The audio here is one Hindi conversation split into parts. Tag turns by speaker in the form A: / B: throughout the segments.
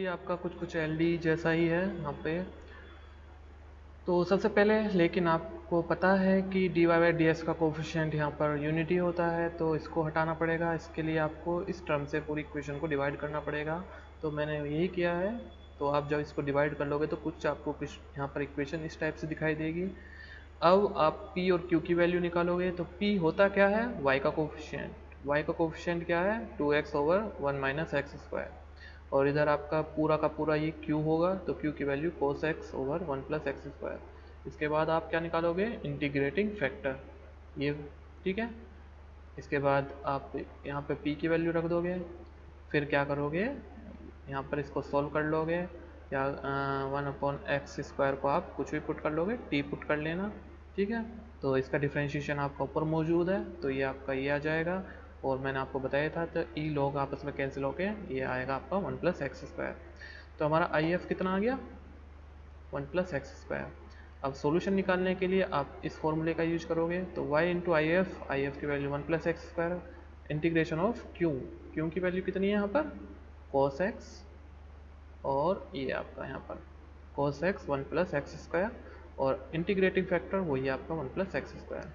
A: आपका कुछ एलडी जैसा ही है यहाँ पे। तो सबसे पहले लेकिन आपको पता है कि d y by d s का कोफिशिएंट यहाँ पर यूनिटी होता है, तो इसको हटाना पड़ेगा। इसके लिए आपको इस टर्म से पूरी इक्वेशन को डिवाइड करना पड़ेगा। तो मैंने यही किया है। तो आप जब इसको डिवाइड कर लोगे तो कुछ आपको यहाँ पर इक्वेशन इस टाइप से दिखाई देगी। अब आप P और Q की वैल्यू निकालोगे तो P होता क्या है, y का कोफिशिएंट। y का कोफिशिएंट क्या है, 2x over 1 minus x square. और इधर आपका पूरा का पूरा ये Q होगा, तो Q की value cos x over 1 plus x square. इसके बाद आप क्या निकालोगे, इंटीग्रेटिंग फैक्टर, ये ठीक है। इसके बाद आप यहाँ पे P की वैल्यू रख दोगे। फिर क्या करोगे, यहाँ पर इसको सॉल्व कर लोगे, या 1/x² को आप कुछ भी पुट कर लोगे, t पुट कर लेना, ठीक है। तो इसका डिफ्रेंशिएशन आपका ऊपर मौजूद है, तो ये आपका ये आ जाएगा। और मैंने आपको बताया था तो ई लॉग आपस में कैंसिल होके ये आएगा आपका 1 प्लस एक्स²। तो हमारा आई एफ कितना आ गया, 1 प्लस एक्स²। अब सॉल्यूशन निकालने के लिए आप इस फॉर्मूले का यूज करोगे, तो y इंटू आई एफ की वैल्यू 1 प्लस एक्स², इंटीग्रेशन ऑफ क्यू की वैल्यू कितनी है यहाँ पर, cos x, और ये आपका यहाँ पर cos x 1 प्लस एक्स², और इंटीग्रेटिंग फैक्टर वही आपका 1 प्लस एक्स²।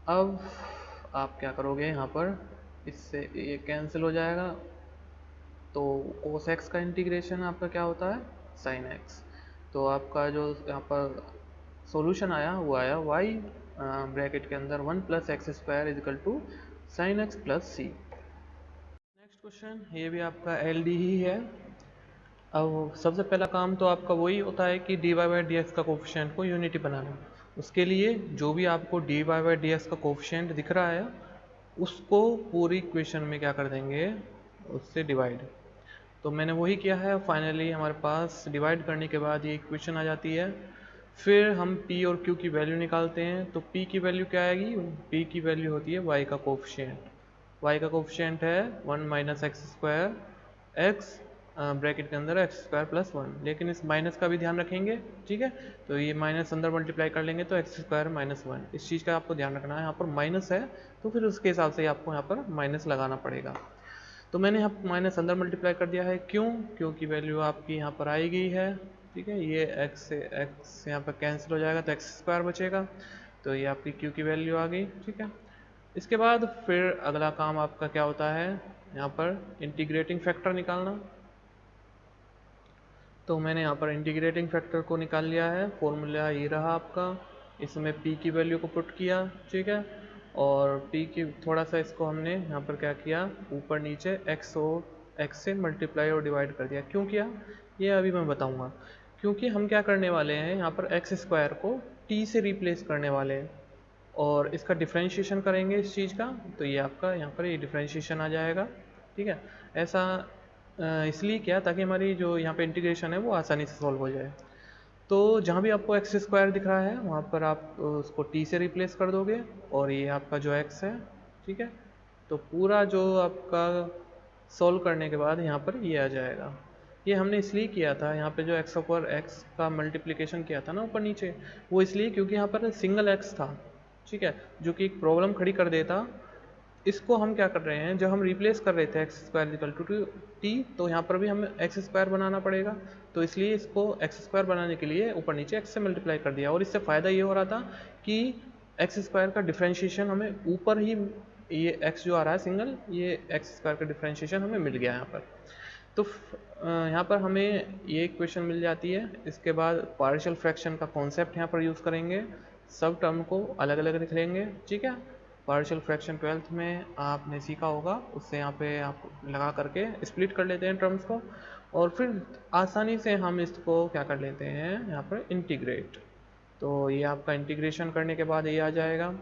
A: अब आप क्या करोगे, यहाँ पर इससे ये कैंसिल हो जाएगा। तो cos x का इंटीग्रेशन आपका क्या होता है, sin x। तो आपका जो यहाँ पर सॉल्यूशन आया वो आया y ब्रैकेट के अंदर 1 प्लस एक्स² equal to sine x plus C. Next question, ये भी आपका एल डी ही है। अब सबसे पहला काम तो आपका वही होता है कि d y by d x का कोफिशिएंट को यूनिटी बनाना। उसके लिए जो भी आपको d y by d x का कोफिशिएंट दिख रहा है उसको पूरी इक्वेशन में क्या कर देंगे, उससे डिवाइड। तो मैंने वही किया है। फाइनली हमारे पास डिवाइड करने के बाद ये इक्वेशन आ जाती है। फिर हम P और Q की वैल्यू निकालते हैं। तो P की वैल्यू क्या आएगी, P की वैल्यू होती है y का कोफिशिएंट। y का कोफिशिएंट है 1 माइनस एक्स² x ब्रैकेट के अंदर x² प्लस 1, लेकिन इस माइनस का भी ध्यान रखेंगे, ठीक है। तो ये माइनस अंदर मल्टीप्लाई कर लेंगे तो x² माइनस 1, इस चीज़ का आपको ध्यान रखना है। यहाँ पर माइनस है तो फिर उसके हिसाब से आपको यहाँ पर माइनस लगाना पड़ेगा। तो मैंने यहाँ माइनस अंदर मल्टीप्लाई कर दिया है, क्यों की वैल्यू आपकी यहाँ पर आई गई है, ठीक है। ये x से x यहाँ पर कैंसिल हो जाएगा तो x² बचेगा, तो ये आपकी q की वैल्यू आ गई, ठीक है। इसके बाद फिर अगला काम आपका क्या होता है, यहाँ पर इंटीग्रेटिंग फैक्टर निकालना। तो मैंने यहाँ पर इंटीग्रेटिंग फैक्टर को निकाल लिया है। फॉर्मूला ये रहा आपका, इसमें p की वैल्यू को पुट किया, ठीक है। और p की थोड़ा सा इसको हमने यहाँ पर क्या किया, ऊपर नीचे x से मल्टीप्लाई और डिवाइड कर दिया। क्यों किया ये अभी मैं बताऊँगा। क्योंकि हम क्या करने वाले हैं, यहाँ पर x² को t से रिप्लेस करने वाले हैं और इसका डिफ्रेंशिएशन करेंगे इस चीज़ का। तो ये आपका यहाँ पर ये डिफ्रेंशिएशन आ जाएगा, ठीक है। ऐसा इसलिए क्या, ताकि हमारी जो यहाँ पे इंटीग्रेशन है वो आसानी से सॉल्व हो जाए। तो जहाँ भी आपको x² दिख रहा है वहाँ पर आप उसको t से रिप्लेस कर दोगे, और ये आपका जो x है, ठीक है। तो पूरा जो आपका सॉल्व करने के बाद यहाँ पर ये आ जाएगा। ये हमने इसलिए किया था, यहाँ पे जो x ऊपर x का मल्टीप्लिकेशन किया था ना ऊपर नीचे, वो इसलिए क्योंकि यहाँ पर सिंगल x था, ठीक है, जो कि एक प्रॉब्लम खड़ी कर देता। इसको हम क्या कर रहे हैं, जब हम रिप्लेस कर रहे थे x² इक्वल टू t, तो यहाँ पर भी हमें x² बनाना पड़ेगा। तो इसलिए इसको x² बनाने के लिए ऊपर नीचे x से मल्टीप्लाई कर दिया। और इससे फ़ायदा ये हो रहा था कि x² का डिफ्रेंशिएशन हमें ऊपर ही, ये x जो आ रहा है सिंगल, ये x² का डिफ्रेंशिएशन हमें मिल गया यहाँ पर। तो यहाँ पर हमें ये इक्वेशन मिल जाती है। इसके बाद पार्शियल फ्रैक्शन का कॉन्सेप्ट यहाँ पर यूज़ करेंगे, सब टर्म को अलग अलग लिख लेंगे, ठीक है। पार्शियल फ्रैक्शन 12th में आपने सीखा होगा, उससे यहाँ पे आप लगा करके स्प्लिट कर लेते हैं टर्म्स को, और फिर आसानी से हम इसको क्या कर लेते हैं यहाँ पर इंटीग्रेट। तो ये आपका इंटीग्रेशन करने के बाद ये आ जाएगा।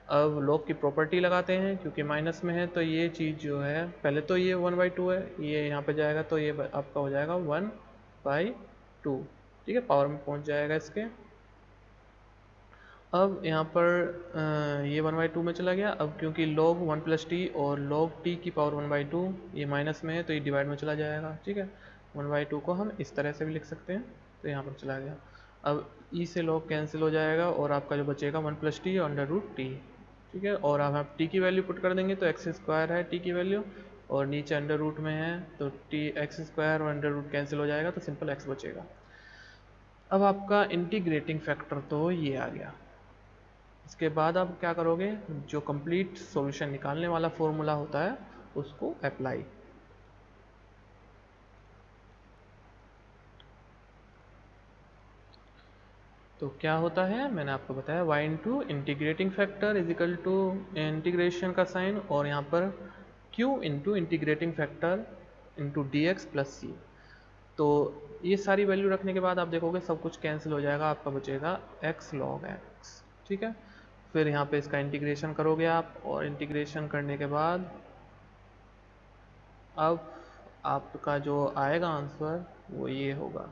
A: अब लॉग की प्रॉपर्टी लगाते हैं, क्योंकि माइनस में है तो ये चीज़ जो है, पहले तो ये 1/2 है, ये यहाँ पे जाएगा तो ये आपका हो जाएगा 1/2, ठीक है, पावर में पहुँच जाएगा इसके। अब यहाँ पर ये 1/2 में चला गया। अब क्योंकि log 1 प्लस टी और log t की पावर 1/2 ये माइनस में है तो ये डिवाइड में चला जाएगा, ठीक है। 1/2 को हम इस तरह से भी लिख सकते हैं, तो यहाँ पर चला गया। अब e से log कैंसिल हो जाएगा और आपका जो बचेगा 1 plus t under root t, ठीक है। और अब आप t की वैल्यू पुट कर देंगे तो x² है t की वैल्यू, और नीचे अंडर रूट में है तो टी एक्स स्क्वायर और अंडर रूट कैंसिल हो जाएगा तो सिंपल एक्स बचेगा। अब आपका इंटीग्रेटिंग फैक्टर तो ये आ गया। इसके बाद आप क्या करोगे, जो कंप्लीट सॉल्यूशन निकालने वाला फॉर्मूला होता है उसको अप्लाई। तो क्या होता है, मैंने आपको बताया y into integrating factor is equal to integration का साइन और यहाँ पर q into integrating factor into d x plus C. तो ये सारी वैल्यू रखने के बाद आप देखोगे सब कुछ कैंसिल हो जाएगा, आपका बचेगा x log x। ठीक है, फिर यहाँ पे इसका इंटीग्रेशन करोगे आप, और इंटीग्रेशन करने के बाद अब आपका जो आएगा आंसर वो ये होगा।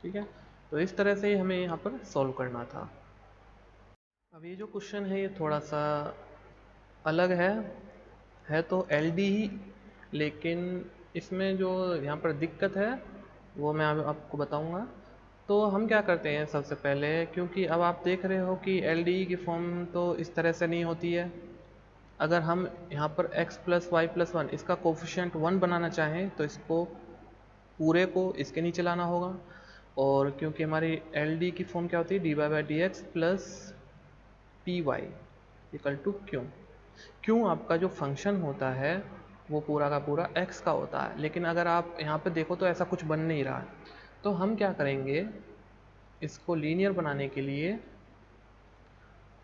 A: ठीक है, तो इस तरह से ही हमें यहाँ पर सॉल्व करना था। अब ये जो क्वेश्चन है ये थोड़ा सा अलग है तो एलडी ही, लेकिन इसमें जो यहाँ पर दिक्कत है वो मैं आपको बताऊंगा। तो हम क्या करते हैं सबसे पहले, क्योंकि अब आप देख रहे हो कि एलडी की फॉर्म तो इस तरह से नहीं होती है। अगर हम यहाँ पर x plus y plus one इसका कोफिशिएंट 1 बनाना चाहें तो इसको पूरे को इसके नीचे लाना होगा, और क्योंकि हमारी एल डी की फॉर्म क्या होती है, d y by d x plus p y equal to q. क्यों आपका जो फंक्शन होता है वो पूरा का पूरा x का होता है, लेकिन अगर आप यहाँ पे देखो तो ऐसा कुछ बन नहीं रहा है। तो हम क्या करेंगे, इसको लीनियर बनाने के लिए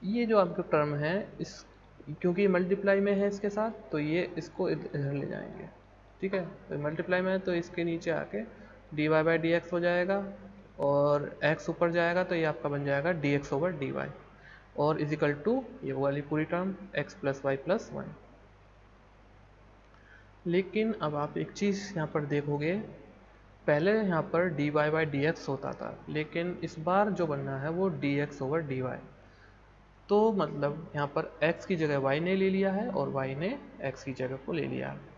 A: ये जो आपका टर्म है इस, क्योंकि मल्टीप्लाई में है इसके साथ तो ये इसको इधर ले जाएंगे। ठीक है, तो मल्टीप्लाई में है तो इसके नीचे आके d y by d x हो जाएगा, और x ऊपर जाएगा तो ये आपका बन जाएगा d x over d y, और इज इक्वल टू ये वाली पूरी term x plus y plus one. लेकिन अब आप एक चीज़ यहाँ पर देखोगे, पहले यहाँ पर d y by d x होता था, लेकिन इस बार जो बनना है वो d x over d y. तो मतलब यहाँ पर x की जगह y ने ले लिया है और y ने x की जगह को ले लिया है।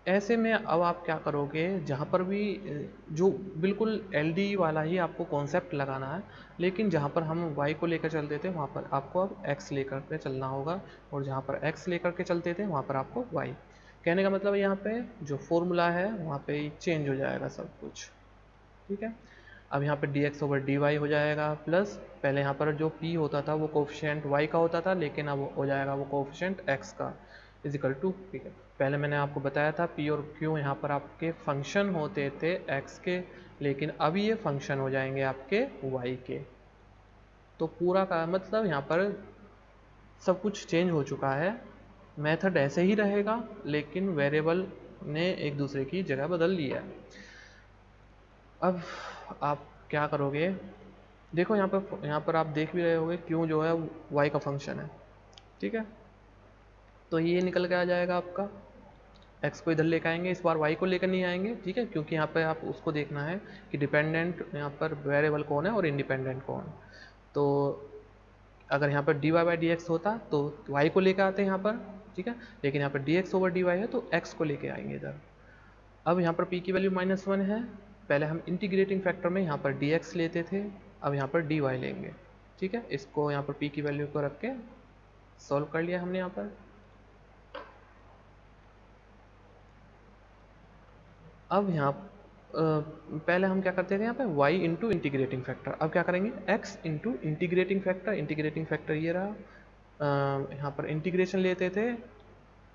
A: ऐसे में अब आप क्या करोगे, जहाँ पर भी जो बिल्कुल LD वाला ही आपको कॉन्सेप्ट लगाना है, लेकिन जहाँ पर हम y को लेकर चलते थे वहाँ पर आपको अब x लेकर के चलना होगा, और जहाँ पर x लेकर के चलते थे वहाँ पर आपको y। कहने का मतलब यहाँ पे जो फॉर्मूला है वहाँ पे चेंज हो जाएगा सब कुछ। ठीक है, अब यहाँ पे d x over d y हो जाएगा, प्लस पहले यहाँ पर जो p होता था वो कोफिशिएंट y का होता था, लेकिन अब हो जाएगा वो कोफिशिएंट x का, इज इक्वल टू। ठीक है, पहले मैंने आपको बताया था p और q यहाँ पर आपके फंक्शन होते थे x के, लेकिन अब ये फंक्शन हो जाएंगे आपके y के। तो पूरा का मतलब यहाँ पर सब कुछ चेंज हो चुका है, मेथड ऐसे ही रहेगा लेकिन वेरिएबल ने एक दूसरे की जगह बदल लिया है। अब आप क्या करोगे, देखो यहाँ पर आप देख भी रहे होगे क्यों जो है y का फंक्शन है। ठीक है, तो ये निकल के आ जाएगा आपका, x को इधर लेकर आएंगे, इस बार y को लेकर नहीं आएंगे। ठीक है, क्योंकि यहाँ पे आप उसको देखना है कि डिपेंडेंट यहाँ पर वेरिएबल कौन है और इंडिपेंडेंट कौन। तो अगर यहाँ पर d y by d x होता तो y को लेकर आते हैं यहाँ पर। ठीक है, लेकिन यहाँ पर d x over d y है तो x को लेके आएंगे इधर। अब यहाँ पर p की वैल्यू -1 है, पहले हम इंटीग्रेटिंग फैक्टर में यहाँ पर dx लेते थे, अब यहाँ पर dy लेंगे। ठीक है, इसको यहाँ पर p की वैल्यू को रख के सॉल्व कर लिया हमने यहाँ पर। अब यहाँ पहले हम क्या करते थे यहाँ पे y इंटू इंटीग्रेटिंग फैक्टर, अब क्या करेंगे x into integrating factor. Integrating factor ये रहा, यहाँ पर इंटीग्रेशन लेते थे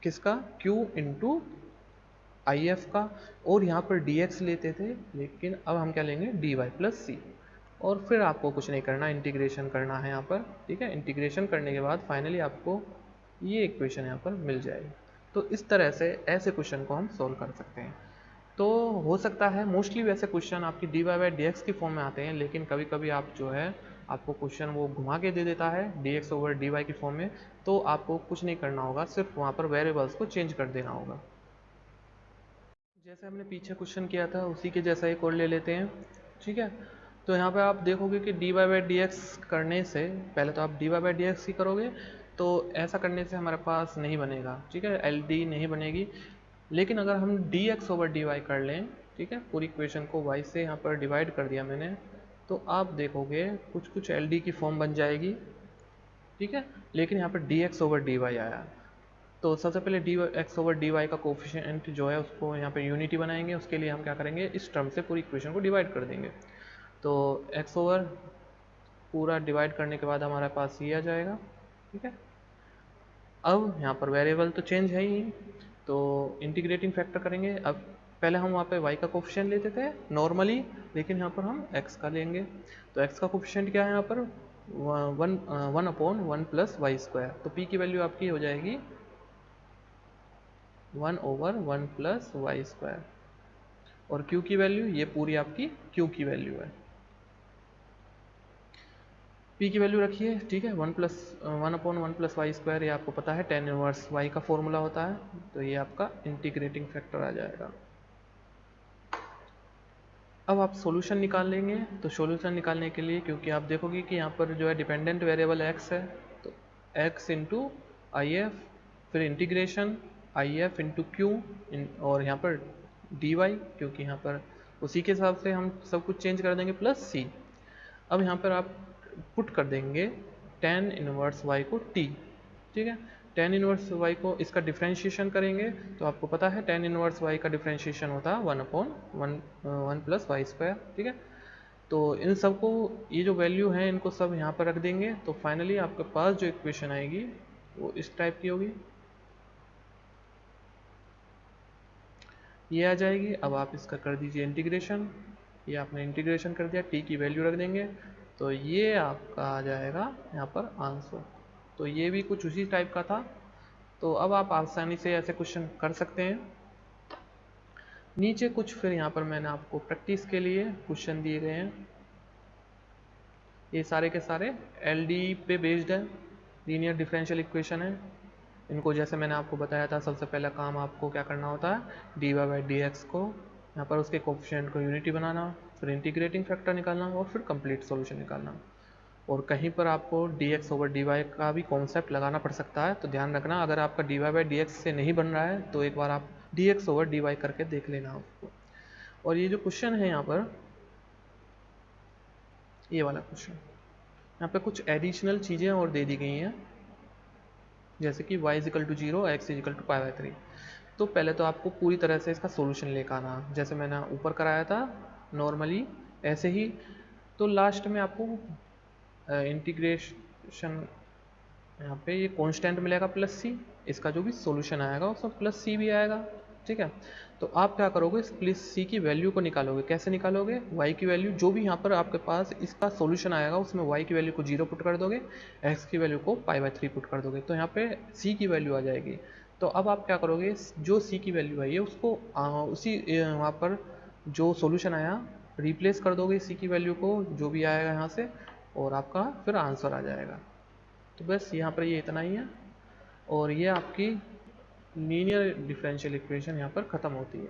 A: किसका, q इंटू आई एफ का, और यहाँ पर डी एक्स लेते थे, लेकिन अब हम क्या लेंगे डी वाई प्लस सी, और फिर आपको कुछ नहीं करना, इंटीग्रेशन करना है यहाँ पर। ठीक है, इंटीग्रेशन करने के बाद फाइनली आपको ये इक्वेशन यहाँ पर मिल जाएगी। तो इस तरह से ऐसे क्वेश्चन को हम सोल्व कर सकते हैं। तो हो सकता है मोस्टली वैसे क्वेश्चन आपकी d y by d x की फॉर्म में आते हैं, लेकिन कभी कभी आप जो है आपको क्वेश्चन वो घुमा के दे देता है d x over d y की फॉर्म में, तो आपको कुछ नहीं करना होगा, सिर्फ वहाँ पर वेरिएबल्स को चेंज कर देना होगा। जैसे हमने पीछे क्वेश्चन किया था उसी के जैसा एक और ले लेते हैं। ठीक है, तो यहाँ पे आप देखोगे कि d y by d x करने से पहले तो आप d y by d x ही करोगे, तो ऐसा करने से हमारे पास नहीं बनेगा। ठीक है, एल डी नहीं बनेगी, लेकिन अगर हम d x over d y कर लें, ठीक है, पूरी इक्वेशन को वाई से यहाँ पर डिवाइड कर दिया मैंने, तो आप देखोगे कुछ कुछ एल डी की फॉर्म बन जाएगी। ठीक है, लेकिन यहाँ पर d x over d y आया, तो सबसे पहले d x over d y का कोफिशिएंट जो है उसको यहाँ पे यूनिटी बनाएंगे। उसके लिए हम क्या करेंगे, इस टर्म से पूरी इक्वेशन को डिवाइड कर देंगे। तो एक्स ओवर पूरा डिवाइड करने के बाद हमारे पास ये आ जाएगा। ठीक है, अब यहाँ पर वेरिएबल तो चेंज है ही, तो इंटीग्रेटिंग फैक्टर करेंगे। अब पहले हम वहाँ पे y का कोफिशिएंट लेते थे नॉर्मली, लेकिन यहाँ पर हम x का लेंगे। तो x का कोफिशिएंट क्या है यहाँ पर, 1/1 + y²। तो p की वैल्यू आपकी हो जाएगी 1/1 + y²। और q की वैल्यू, ये पूरी आपकी q की वैल्यू है। p की वैल्यू रखिए। ठीक है, 1/1 + y², ये आपको पता है tan इनवर्स y का फॉर्मूला होता है। तो ये आपका इंटीग्रेटिंग फैक्टर आ जाएगा। अब आप सॉल्यूशन निकाल लेंगे। तो सॉल्यूशन निकालने के लिए, क्योंकि आप देखोगे कि यहाँ पर जो है डिपेंडेंट वेरिएबल x है, तो x इंटू आई एफ, फिर integration I F into Q, और यहाँ पर dy, क्योंकि यहाँ पर उसी के हिसाब से हम सब कुछ चेंज कर देंगे, प्लस c। अब यहाँ पर आप पुट कर देंगे tan इनवर्स y को t। ठीक है, tan इनवर्स y को इसका डिफ्रेंशिएशन करेंगे, तो आपको पता है tan इनवर्स y का डिफ्रेंशिएशन होता है 1/1 + y²। ठीक है, तो इन सब को, ये जो वैल्यू है इनको सब यहाँ पर रख देंगे। तो फाइनली आपके पास जो इक्वेशन आएगी वो इस टाइप की होगी, ये आ जाएगी। अब आप इसका कर दीजिए इंटीग्रेशन। ये आपने इंटीग्रेशन कर दिया, t की वैल्यू रख देंगे, तो ये आपका आ जाएगा यहाँ पर आंसर। तो ये भी कुछ उसी टाइप का था। तो अब आप आसानी से ऐसे क्वेश्चन कर सकते हैं। नीचे कुछ फिर यहाँ पर मैंने आपको प्रैक्टिस के लिए क्वेश्चन दिए गए हैं। ये सारे के सारे LD पे बेस्ड है, लीनियर डिफरेंशियल इक्वेशन है। इनको जैसे मैंने आपको बताया था, सबसे पहला काम आपको क्या करना होता है, dy/dx को यहाँ पर उसके कोफिशिएंट को यूनिटी बनाना, फिर इंटीग्रेटिंग फैक्टर निकालना, और फिर कंप्लीट सॉल्यूशन निकालना। और कहीं पर आपको dx ओवर dy का भी कॉन्सेप्ट लगाना पड़ सकता है, तो ध्यान रखना, अगर आपका dy/dx से नहीं बन रहा है तो एक बार आप dx ओवर dy करके देख लेना उसको। और ये जो क्वेश्चन है यहाँ पर, ये वाला क्वेश्चन, यहाँ पे कुछ एडिशनल चीज़ें और दे दी गई हैं, जैसे कि y = 0, x = π/3। तो पहले तो आपको पूरी तरह से इसका सॉल्यूशन लेकर आना, जैसे मैंने ऊपर कराया था नॉर्मली ऐसे ही। तो लास्ट में आपको इंटीग्रेशन, यहाँ पे ये कांस्टेंट मिलेगा +c, इसका जो भी सॉल्यूशन आएगा उसमें +c भी आएगा। ठीक है, तो आप क्या करोगे, इस +c की वैल्यू को निकालोगे। कैसे निकालोगे, y की वैल्यू जो भी यहाँ पर आपके पास इसका सॉल्यूशन आएगा उसमें y की वैल्यू को 0 पुट कर दोगे, x की वैल्यू को π/3 पुट कर दोगे, तो यहाँ पे c की वैल्यू आ जाएगी। तो अब आप क्या करोगे, जो c की वैल्यू आई है उसको उसी वहाँ पर जो सॉल्यूशन आया रिप्लेस कर दोगे c की वैल्यू को, जो भी आएगा यहाँ से, और आपका फिर आंसर आ जाएगा। तो बस यहाँ पर ये इतना ही है, और ये आपकी लीनियर डिफरेंशियल इक्वेशन यहाँ पर ख़त्म होती है।